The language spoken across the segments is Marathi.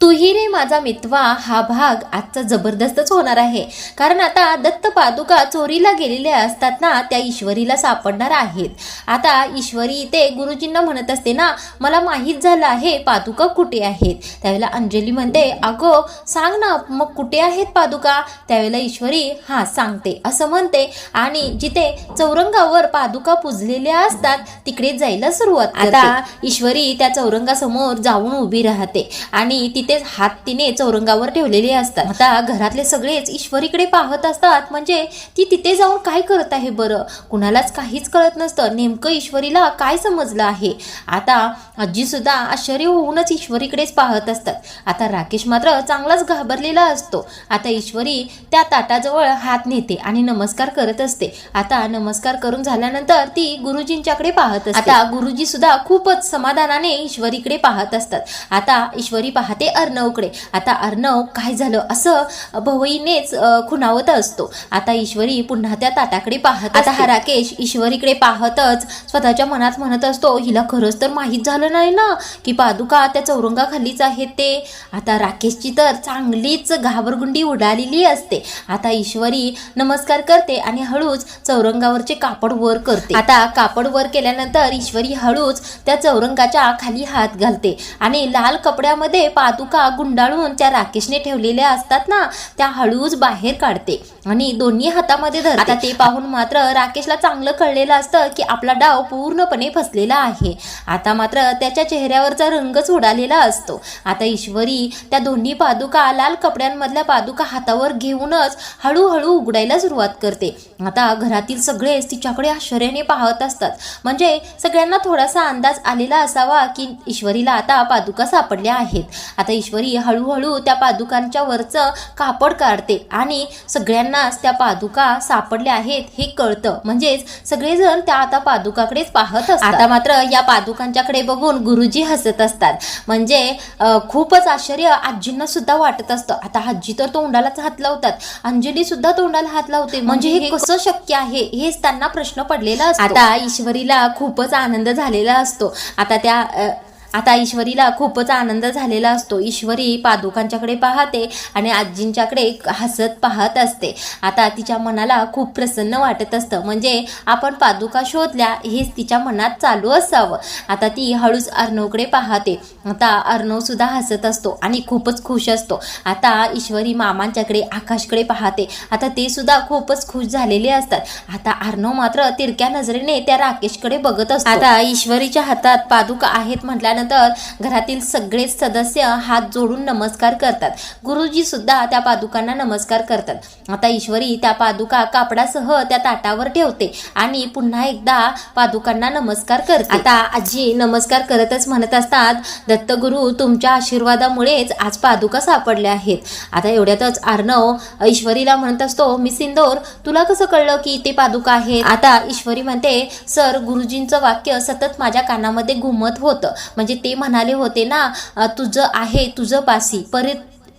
तूही रे माझा मितवा हा भाग आजचा जबरदस्तच होणार आहे, कारण आता दत्त पादुका चोरीला गेलेल्या असतात ना, त्या ईश्वरीला सापडणार आहेत. आता ईश्वरी इथे गुरुजींना म्हणत असते ना, मला माहीत झालं आहे पादुका कुठे आहेत. त्यावेळेला अंजली म्हणते, अगो सांग ना मग कुठे आहेत पादुका. त्यावेळेला ईश्वरी हा सांगते असं म्हणते आणि जिथे चौरंगावर पादुका पुजलेल्या असतात तिकडे जायला सुरुवात करते. आता ईश्वरी त्या चौरंगासमोर जाऊन उभी राहते आणि तिथे हात तिने चौरंगावर ठेवलेले असतात. आता घरातले सगळेच ईश्वरीकडे पाहत असतात, म्हणजे ती तिथे जाऊन काय करत आहे बरं. कुणालाच काहीच कळत नसतं नेमकं ईश्वरीला काय समजलं आहे. आता आजी सुद्धा आश्चर्य होऊनच ईश्वरीकडेच पाहत असतात. आता राकेश मात्र चांगलाच घाबरलेला असतो. आता ईश्वरी त्या ताटाजवळ हात नेते आणि नमस्कार करत असते. आता नमस्कार करून झाल्यानंतर ती गुरुजींच्याकडे पाहत असते. आता गुरुजी सुद्धा खूपच समाधानाने ईश्वरीकडे पाहत असतात. आता ईश्वरी पाहते अर्णवकडे. आता अर्णव काय झालं असं भवईनेच खुणावत असतो. आता ईश्वरी पुन्हा त्या ताटाकडे पाहत. आता हा राकेश ईश्वरीकडे पाहतच स्वतःच्या मनात म्हणत असतो, हिला खरंच तर माहीत झालं नाही ना की पादुका त्या चौरंगाखालीच आहेत ते. आता राकेशची तर चांगलीच घाबरगुंडी उडालेली असते. आता ईश्वरी नमस्कार करते आणि हळूच चौरंगावरचे कापड वर करते. आता कापड वर केल्यानंतर ईश्वरी हळूच त्या चौरंगाच्या खाली हात घालते आणि लाल कपड्यामध्ये पादुका गुंडाळून त्या राकेशने ठेवलेल्या असतात ना, त्या हळूच बाहेर काढते आणि दोन्ही हातामध्ये धरते. आता ते पाहून मात्र राकेशला चांगलं कळलेलं असतं की आपला डाव पूर्णपणे फसलेला आहे. आता मात्र त्याच्या चेहऱ्यावरचा रंगच उडालेला असतो. आता ईश्वरी त्या दोन्ही पादुका लाल कपड्यांमधल्या पादुका हातावर घेऊनच हळूहळू उघडायला सुरुवात करते. आता घरातील सगळेच तिच्याकडे आश्चर्याने पाहत असतात, म्हणजे सगळ्यांना थोडासा अंदाज आलेला असावा की ईश्वरीला आता पादुका सापडल्या आहेत. आता ईश्वरी हळूहळू त्या पादुकांच्या वरचं कापड काढते आणि सगळ्यांनाच त्या पादुका सापडल्या आहेत हे कळतं. म्हणजेच सगळेजण त्या आता पादुकाकडेच पाहत असतात. आता मात्र या पादुकांच्याकडे बघून गुरुजी हसत असतात, म्हणजे खूपच आश्चर्य आजींना सुद्धा वाटत असतं. आता आजी तर तोंडालाच हात लावतात, अंजली सुद्धा तोंडाला हात लावते, म्हणजे हे कसं शक्य आहे हेच त्यांना प्रश्न पडलेला असतो. आता ईश्वरीला खूपच आनंद झालेला असतो. आता ईश्वरीला खूपच आनंद झालेला असतो. ईश्वरी पादुकांच्याकडे पाहते आणि आजींच्याकडे हसत पाहत असते. आता तिच्या मनाला खूप प्रसन्न वाटत असतं, म्हणजे आपण पादुका शोधल्या हेच तिच्या मनात चालू असावं. आता ती हळूच अर्णवकडे पाहते. आता अर्णव सुद्धा हसत असतो आणि खूपच खुश असतो. आता ईश्वरी मामांच्याकडे आकाशकडे पाहते. आता ते सुद्धा खूपच खुश झालेले असतात. आता अर्णव मात्र तिरक्या नजरेने त्या राकेशकडे बघत असतो. आता ईश्वरीच्या हातात पादुका आहेत म्हटल्यानंतर घरातील सगळेच सदस्य हात जोडून नमस्कार करतात. गुरुजी सुद्धा त्या पादुकांना नमस्कार करतात. आता ईश्वरी त्या पादुका कापडासह त्या ताटावर ठेवते आणि पुन्हा एकदा पादुकांना नमस्कार करते. आता आजी नमस्कार करतच म्हणत असतात, दत्तगुरु तुमच्या आशीर्वादामुळेच आज पादुका सापडल्या आहेत. आता एवढ्यातच अर्णव ईश्वरीला म्हणत असतो, मिस इंदोर तुला कसं कळलं की ते पादुका आहेत. आता ईश्वरी म्हणते, सर गुरुजींचं वाक्य सतत माझ्या कानामध्ये घुमत होतं, म्हणजे ते म्हणाले होते ना, तुझं आहे तुझं पासी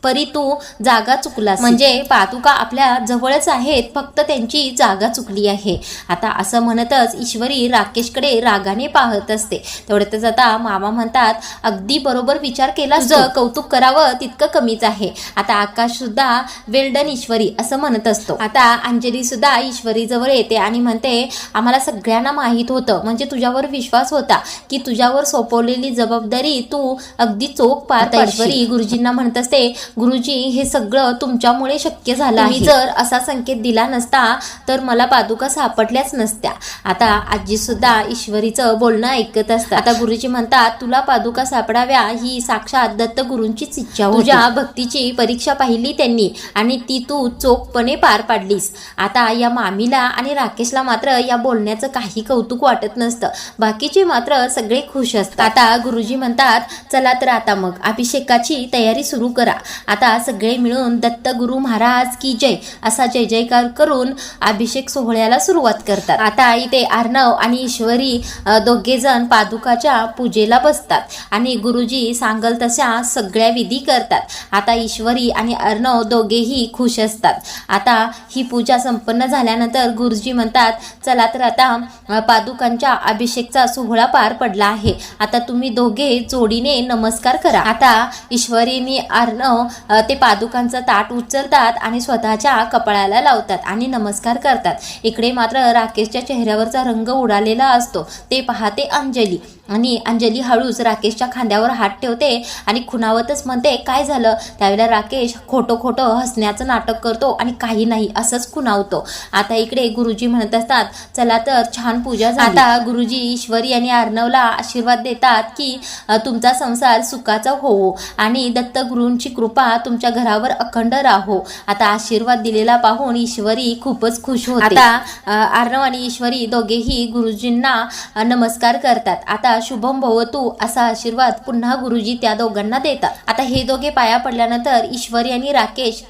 परी तू जागा चुकलास, म्हणजे पादुका आपल्या जवळच आहेत, फक्त त्यांची जागा चुकली आहे. आता असं म्हणतच ईश्वरी राकेशकडे रागाने पाहत असते. तेवढ्यातच आता मामा म्हणतात, अगदी बरोबर विचार केला, तुझं कौतुक करावं तितकं कमीच आहे. आता आकाश सुद्धा वेल डन ईश्वरी असं म्हणत असतो. आता अंजली सुद्धा ईश्वरी जवळ येते आणि म्हणते, आम्हाला सगळ्यांना माहीत होतं, म्हणजे तुझ्यावर विश्वास होता की तुझ्यावर सोपवलेली जबाबदारी तू अगदी चोख पार पाडशील. ईश्वरी गुरुजींना म्हणत असते, गुरुजी हे सगळं तुमच्यामुळे शक्य झालं आहे. जर असा संकेत दिला नसता तर मला पादुका सापडल्याच नसत्या. आता आजी सुद्धा ईश्वरीचं बोलणं ऐकत असतात. आता गुरुजी म्हणतात, तुला पादुका सापडाव्या ही साक्षात दत्त गुरूंचीच इच्छा होती. तुझ्या भक्तीची परीक्षा पाहिली त्यांनी आणि ती तू चोखपणे पार पाडलीस. आता या मामीला आणि राकेशला मात्र या बोलण्याचं काही कौतुक वाटत नसतं, बाकीचे मात्र सगळे खुश असतात. आता गुरुजी म्हणतात, चला तर आता मग अभिषेकाची तयारी सुरू करा. आता सगळे मिळून दत्तगुरु महाराज की जय असा जय जयकार करून अभिषेक सोहळ्याला सुरुवात करतात। आता इथे अर्णव आणि ईश्वरी दोघे जण पादुकाच्या पूजेला बसतात आणि गुरुजी सांगल तशा सगळ्या विधी करतात। आता ईश्वरी आणि अर्णव दोघेही खुश असतात। आता ही पूजा संपन्न झाल्यानंतर गुरुजी म्हणतात, चला तर आता पादुकांच्या अभिषेकचा सोहळा पार पडला आहे, आता तुम्ही दोघे जोडीने नमस्कार करा। आता ईश्वरीने अर्णव ते पादुकांचं ताट उचलतात आणि स्वतःच्या कपाळाला लावतात आणि नमस्कार करतात। इकडे मात्र राकेशच्या चेहऱ्यावरचा रंग उडालेला असतो ते पाहते अंजली आणि अंजली हळूच राकेशच्या खांद्यावर हात ठेवते आणि खुणावतच म्हणते, काय झालं? त्यावेळेला राकेश खोटं खोटं हसण्याचं नाटक करतो आणि काही नाही असंच खुणावतो। आता इकडे गुरुजी म्हणत असतात, चला तर छान पूजा झाली। आता गुरुजी ईश्वरी आणि अर्णवला आशीर्वाद देतात की तुमचा संसार सुखाचा होवो आणि दत्तगुरूंची कृपा तुमच्या घरावर अखंड राहो। आता आशीर्वाद दिलेला पाहून ईश्वरी खूपच खुश होते। आता अर्णव आणि ईश्वरी दोघेही गुरुजींना नमस्कार करतात। आता शुभम भवतु असा आशीर्वाद पुन्हा गुरुजी त्या दोघांना देतात। आता हे दोघे पाया पडल्यानंतर ईश्वरी आणि राकेश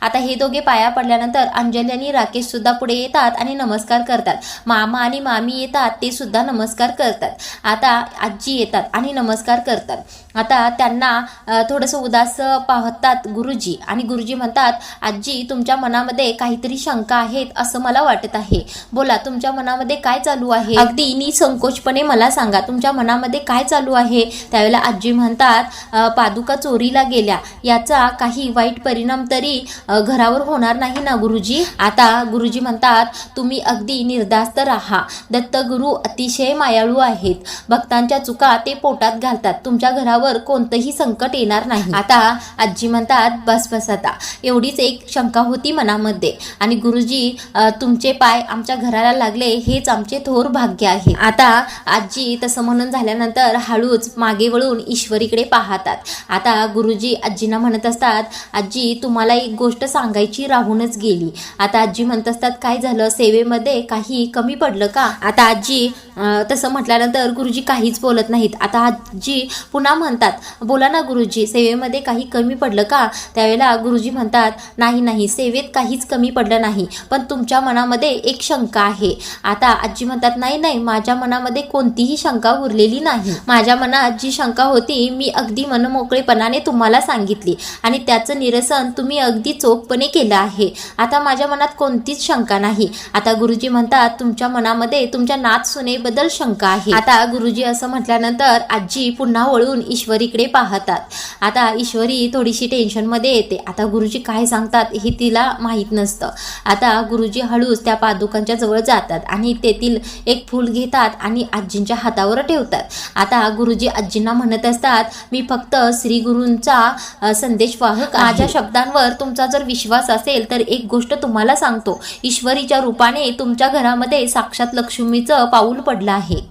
अंजली आणि राकेश सुद्धा पुढे येतात आणि नमस्कार करतात। मामा आणि मामी येतात, ते सुद्धा नमस्कार करतात। आता आजी येतात आणि नमस्कार करतात। आता त्यांना थोडंसं उदास पाहतात गुरुजी आणि गुरुजी म्हणतात, आजी तुमच्या मनामध्ये काहीतरी शंका आहेत असं मला वाटत आहे, बोला तुमच्या मनामध्ये काय चालू आहे? अगदी निसंकोचपणे मला सांगा, तुमच्या मनामध्ये काय चालू आहे? त्यावेळेला आजी म्हणतात, पादुका चोरीला गेल्या, याचा काही वाईट परिणाम तरी घरावर होणार नाही ना गुरुजी? आता गुरुजी म्हणतात, तुम्ही अगदी निर्धास्त राहा, दत्तगुरु अतिशय मायाळू आहेत, भक्तांच्या चुका ते पोटात घालतात, तुमच्या घरावर कोणतंही संकट येणार नाही। आता आजी म्हणतात, बस बस आता एवढीच एक शंका होती मनामध्ये आणि गुरुजी तुमचे पाय आमच्या घराला लागले हेच आमचे थोर भाग्य आहे। आता आजी तसं म्हणून झाल्यानंतर हळूच मागे वळून ईश्वरीकडे पाहतात। आता गुरुजी आजींना म्हणत असतात, आजी तुम्हाला एक गोष्ट सांगायची राहूनच गेली। आता आजी म्हणत असतात, काय झालं? सेवेमध्ये काही कमी पडलं का? आता आजी तसं म्हटल्यानंतर गुरुजी काहीच बोलत नाहीत। आता आजी पुन्हा म्हणतात, बोला ना गुरुजी, सेवेमध्ये काही कमी पडलं का? त्यावेळेला गुरुजी म्हणतात, नाही सेवेत काहीच कमी पडलं नाही, पण तुमच्या मनामध्ये एक शंका आहे। आता आजी म्हणतात, नाही माझ्या मनामध्ये कोणतीही शंका उरलेली नाही, माझ्या मनात जी शंका होती मी अगदी मनमोकळेपणाने तुम्हाला सांगितली आणि त्याचं निरसन तुम्ही अगदी चोखपणे केलं आहे। आता माझ्या मनात कोणतीच शंका नाही। आता गुरुजी म्हणतात, तुमच्या मनामध्ये तुमच्या नात सुनेबद्दल शंका आहे। आता गुरुजी असं म्हटल्यानंतर आजी पुन्हा वळून ईश्वरीकडे पाहतात। आता ईश्वरी थोडीशी टेन्शन मध्ये येते। आता गुरुजी काय सांगतात हे तिला माहीत नसतं। आता गुरुजी हळूच त्या पादुकांच्या जवळ जातात आणि तेथील एक फूल घेतात आणि आजींच्या हातावर ठेवतात। आता गुरुजी आजींना म्हणत असतात, मी फक्त श्री गुरूंचा संदेशवाहक, माझ्या शब्दांवर तुमचा जर विश्वास असेल तर एक गोष्ट तुम्हाला सांगतो, ईश्वरीच्या रूपाने तुमच्या घरामध्ये साक्षात लक्ष्मीचं पाऊल पडलं आहे।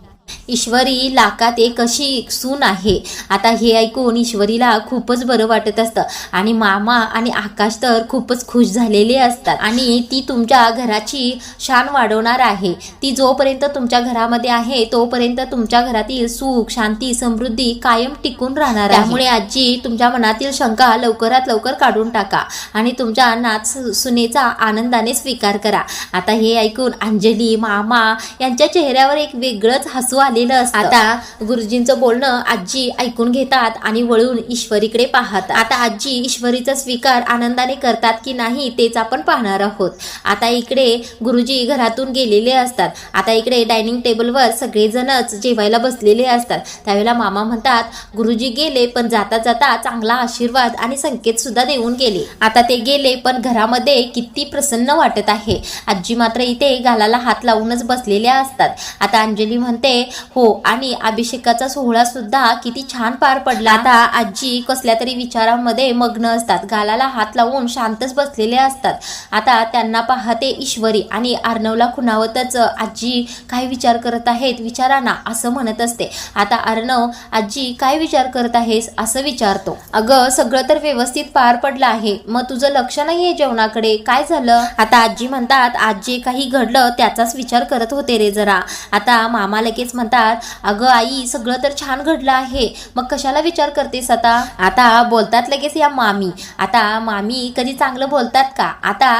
ईश्वरी लाखात एक अशी सून आहे। आता हे ऐकून ईश्वरीला खूपच बरं वाटत असतं आणि मामा आणि आकाश तर खूपच खुश झालेले असतात आणि ती तुमच्या घराची शान वाढवणार आहे। ती जोपर्यंत तुमच्या घरामध्ये आहे तोपर्यंत तुमच्या घरातील सुख शांती समृद्धी कायम टिकून राहणार आहे। त्यामुळे आजी तुमच्या मनातील शंका लवकरात लवकर काढून टाका आणि तुमच्या नात सुनेचा आनंदाने स्वीकार करा। आता हे ऐकून अंजली मामा यांच्या चेहऱ्यावर एक वेगळंच हसू आलेलं असतं। आता गुरुजींचं बोलणं आजी ऐकून घेतात आणि वळून ईश्वरीकडे पाहतात। आता आजी ईश्वरीचा स्वीकार आनंदाने करतात की नाही तेच आपण पाहणार आहोत। आता इकडे गुरुजी घरातून गेलेले असतात। आता इकडे डायनिंग टेबलवर सगळेजणच जेवायला बसलेले असतात। त्यावेळेला मामा म्हणतात, गुरुजी गेले पण जाता जाता चांगला आशीर्वाद आणि संकेत सुद्धा देऊन गेले। आता ते गेले पण घरामध्ये किती प्रसन्न वाटत आहे। आजी मात्र इथे गालाला हात लावूनच बसलेल्या असतात। आता अंजली म्हणते, हो आणि अभिषेकाचा सोहळा सुद्धा किती छान पार पडला। आता आजी कसल्या तरी विचारांमध्ये मग्न असतात, गालाला हात लावून शांतच बसलेले असतात। आता त्यांना पाहते ईश्वरी आणि अर्णवला खुणावतच, आजी काय विचार करत आहेत विचारा ना असं म्हणत असते। आता अर्णव, आजी काय विचार करत आहेस असं विचारतो। अगं सगळं तर व्यवस्थित पार पडलं आहे, मग तुझं लक्ष नाहीये जेवणाकडे, काय झालं? आता आजी म्हणतात, आज जे काही घडलं त्याचाच विचार करत होते रे जरा। आता मामा लगेच म्हणतात, अगं आई सगळं तर छान घडलं आहे, मग कशाला विचार करतेस आता. आता बोलतात लगेच या मामी. आता मामी कधी चांगलं बोलतात का. आता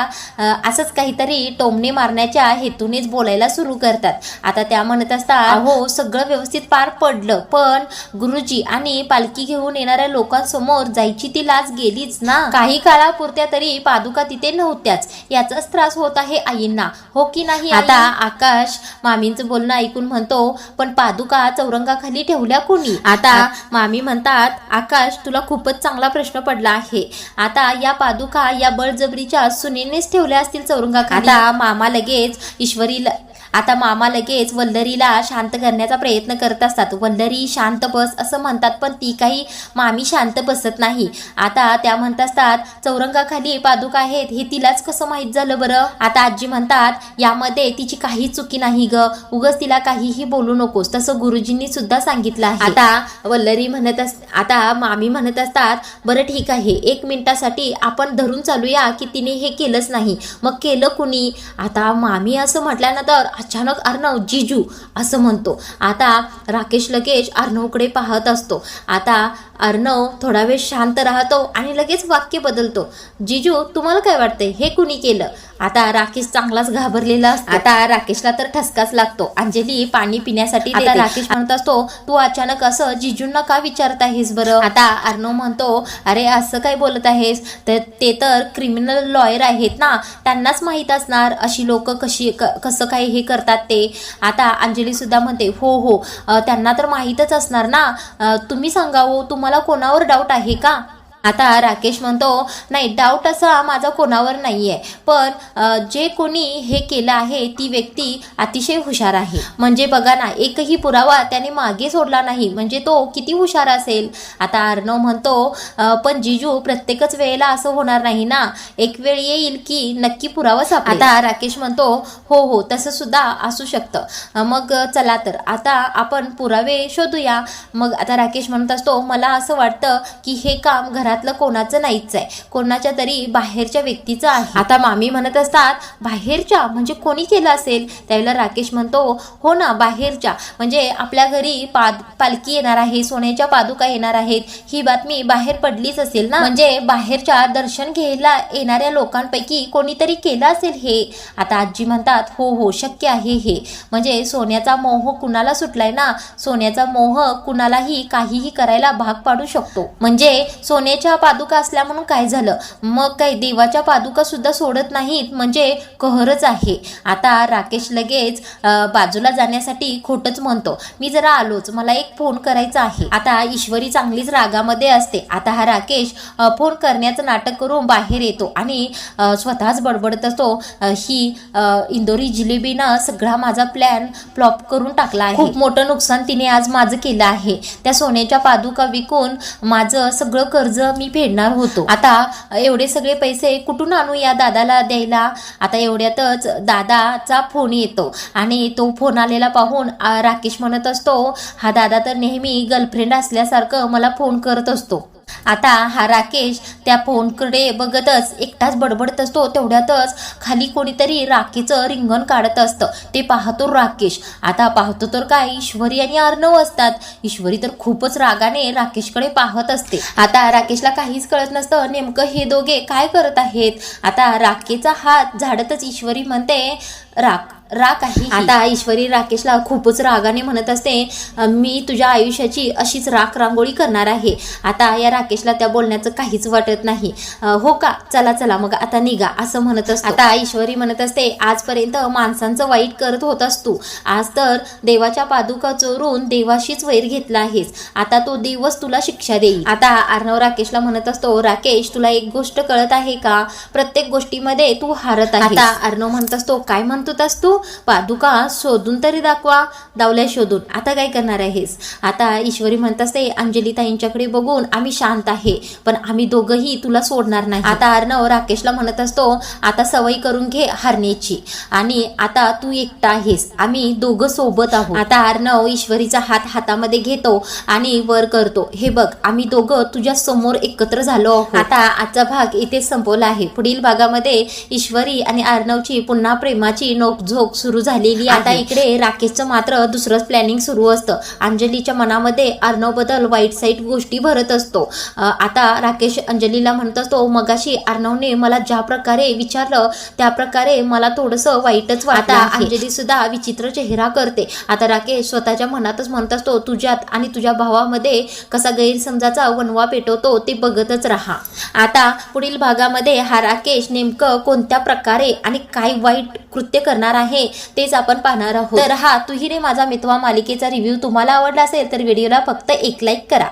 असंच काहीतरी टोमणे मारण्याच्या हेतूनेच बोलायला सुरू करतात. आता त्या म्हणत असतात, अहो सगळं व्यवस्थित पार पडलं, पण गुरुजी आणि पालखी घेऊन येणाऱ्या लोकांसमोर जायची ती लाज गेलीच ना. काही काळापुरत्या तरी पादुका तिथे नव्हत्याच, याचाच त्रास होत आहे आईंना, हो की नाही. आता आकाश मामींचं बोलणं ऐकून म्हणतो, पण पादुका चौरंगाखाली ठेवल्या कोणी. आता मामी म्हणतात, आकाश तुला खूपच चांगला प्रश्न पडला आहे. आता या पादुका या बळजबरीच्या सुनेनेच ठेवल्या असतील चौरंगाखाली. आता मामा लगेच वल्लरीला शांत करण्याचा प्रयत्न करत असतात. वल्लरी शांत बस असं म्हणतात, पण ती काही मामी शांत बसत नाही. आता त्या म्हणत असतात, चौरंगाखाली पादुका आहेत हे तिलाच कसं माहीत झालं बरं. आता आजी म्हणतात, यामध्ये तिची काही चुकी नाही ग, उगच तिला काहीही बोलू नकोस, तसं गुरुजींनी सुद्धा सांगितलं आहे. आता मामी म्हणत असतात, बरं ठीक आहे, 1 मिनिटासाठी आपण धरून चालूया की तिने हे केलंच नाही, मग केलं कुणी. आता मामी असं म्हटल्यानंतर अचानक अर्णव जिजू असं म्हणतो. आता राकेश लगेच अर्णवकडे पाहत असतो. आता अर्णव थोडा वेळ शांत राहतो आणि लगेच वाक्य बदलतो, जिजू तुम्हाला काय वाटतंय हे कुणी केलं. आता राकेश चांगलाच घाबरलेला असतो. आता राकेशला तर ठसकाच लागतो. अंजली पाणी पिण्यासाठी आता राकेश म्हणत असतो, तू अचानक असं जिजूंना का विचारत आहेस बरं. आता अर्णव म्हणतो, अरे असं काय बोलत आहेस, ते तर क्रिमिनल लॉयर आहेत ना, त्यांनाच माहीत असणार अशी लोक कसं काय हे करतात ते. आता अंजली सुद्धा म्हणते, हो त्यांना तर माहीतच असणार ना, तुम्ही सांगावं तुम्हाला कोणावर डाऊट आहे का. आता राकेश म्हणतो, नाही डाऊट असा माझा कोणावर नाही आहे, पण जे कोणी हे केलं आहे ती व्यक्ती अतिशय हुशार आहे. म्हणजे बघा ना, एकही पुरावा त्याने मागे सोडला नाही, म्हणजे तो किती हुशार असेल. आता अर्णव म्हणतो, पण जिजू प्रत्येकच वेळेला असं होणार नाही ना, एक वेळ येईल की नक्की पुरावा सापडेल. आता राकेश म्हणतो, हो तसं सुद्धा असू शकतं, मग चला तर आता आपण पुरावे शोधूया. मग आता राकेश म्हणत असतो, मला असं वाटतं की हे काम घरातलं कोणाचं नाहीच आहे, कोणाच्या तरी बाहेरच्या व्यक्तीचं आहे. आता मामी म्हणत असतात, बाहेरच्या म्हणजे कोणी केलं असेल. त्यावेळेला राकेश म्हणतो, हो ना बाहेरच्या, म्हणजे आपल्या घरी पालखी येणार आहे, सोन्याच्या पादुका येणार आहेत, ही बातमी बाहेर पडलीच असेल ना, म्हणजे बाहेरच्या दर्शन घ्यायला येणाऱ्या लोकांपैकी कोणीतरी केलं असेल हे. आता आजी म्हणतात, हो शक्य आहे हे, म्हणजे सोन्याचा मोह कुणाला सुटलाय ना, सोन्याचा मोह कुणालाही काहीही करायला भाग पाडू शकतो. म्हणजे सोन्याच्या पादुका असल्या म्हणून काय झालं, मग काय देवाच्या पादुका सुद्धा सोडत नाहीत, म्हणजे कहरच आहे. आता राकेश लगेच बाजूला जाण्यासाठी खोटच म्हणतो, मी जरा आलोच, मला एक फोन करायचा आहे. आता ईश्वरी चांगलीच रागामध्ये असते. आता हा राकेश फोन करण्याचं नाटक करून बाहेर येतो आणि स्वतःच बडबडत असतो, ही इंदोरी जिलेबीनं सगळा माझा प्लॅन फ्लॉप करून टाकला आहे, खूप मोठं नुकसान तिने आज माझं केलं आहे. त्या सोन्याच्या पादुका विकून माझं सगळं कर्ज मी फेडणार होतो. आता एवढे सगळे पैसे कुठून आणू या दादाला द्यायला. आता एवढ्यातच दादाचा फोन येतो आणि तो फोन आलेला पाहून राकेश म्हणत असतो, हा दादा तर नेहमी गर्लफ्रेंड असल्यासारखं मला फोन करत असतो. आता हा राकेश त्या फोनकडे बघतच एकटाच बडबडत असतो. तेवढ्यातच खाली कोणीतरी राखेचं रिंगण काढत असतं, ते पाहतो राकेश. आता पाहतो तर काय, ईश्वरी आणि अर्णव असतात. ईश्वरी तर खूपच रागाने राकेशकडे पाहत असते. आता राकेशला काहीच कळत नसतं नेमकं हे दोघे काय करत आहेत. आता राखेचा हात झाडतच ईश्वरी म्हणते, राख आहे. आता ईश्वरी राकेशला खूपच रागाने म्हणत असते, मी तुझ्या आयुष्याची अशीच राख रांगोळी करणार आहे. आता या राकेशला त्या बोलण्याचं काहीच वाटत नाही. हो का, चला मग आता निघा असं म्हणत असतो. आता ईश्वरी म्हणत असते, आजपर्यंत माणसांचं वाईट करत होतास तू, आज तर देवाच्या पादुका चोरून देवाशीच वैर घेतला आहेस, आता तो देवच तुला शिक्षा देईल. आता अर्णव राकेशला म्हणत असतो, राकेश तुला एक गोष्ट कळत आहे का, प्रत्येक गोष्टीमध्ये तू हारत आहे. आता अर्णव म्हणत असतो, काय म्हणतोस तू, पादुका शोधून तरी दावल्या शोधून, आता काय करणार आहेस. आता ईश्वरी म्हणत असते, अंजली ताईंच्याकडे बघून आम्ही शांत आहे, पण आम्ही दोघंही तुला सोडणार नाही. आता अर्णव राकेशला म्हणत असतो, आता सवय करून घे हारण्याची, आणि आता तू एकटा आहेस, आम्ही दोघं सोबत आहोत. आता अर्णव ईश्वरीचा हात हातामध्ये घेतो आणि वर करतो, हे बघ आम्ही दोघं तुझ्या समोर एकत्र झालो आहोत. आता आजचा भाग इथेच संपवला आहे. पुढील भागामध्ये ईश्वरी आणि अर्णवची पुन्हा प्रेमाची नोकझोक चकमक सुरू झालेली आहे. आता इकडे राकेशचं मात्र दुसरंच प्लॅनिंग सुरू असतं. अंजलीच्या मनामध्ये अर्णवबद्दल वाईट साईट गोष्टी भरत असतो. आता राकेश अंजलीला म्हणत असतो, मगाशी अर्णवने मला ज्या प्रकारे विचारलं त्या प्रकारे मला थोडंसं वाईटच वाटतं. आता अंजली सुद्धा विचित्र चेहरा करते. आता राकेश स्वतःच्या मनातच म्हणत असतो, तुझ्यात आणि तुझ्या भावामध्ये कसा गैरसमजाचा वणवा पेटवतो ते बघतच राहा. आता पुढील भागामध्ये हा राकेश नेमकं कोणत्या प्रकारे आणि काय वाईट कृत्य करणार आहे तेच आपण पाहणार आहोत. तर हा तू ही रे माझा मितवा मालिकेचा रिव्ह्यू तुम्हाला आवडला असेल तर व्हिडिओला फक्त एक लाईक करा.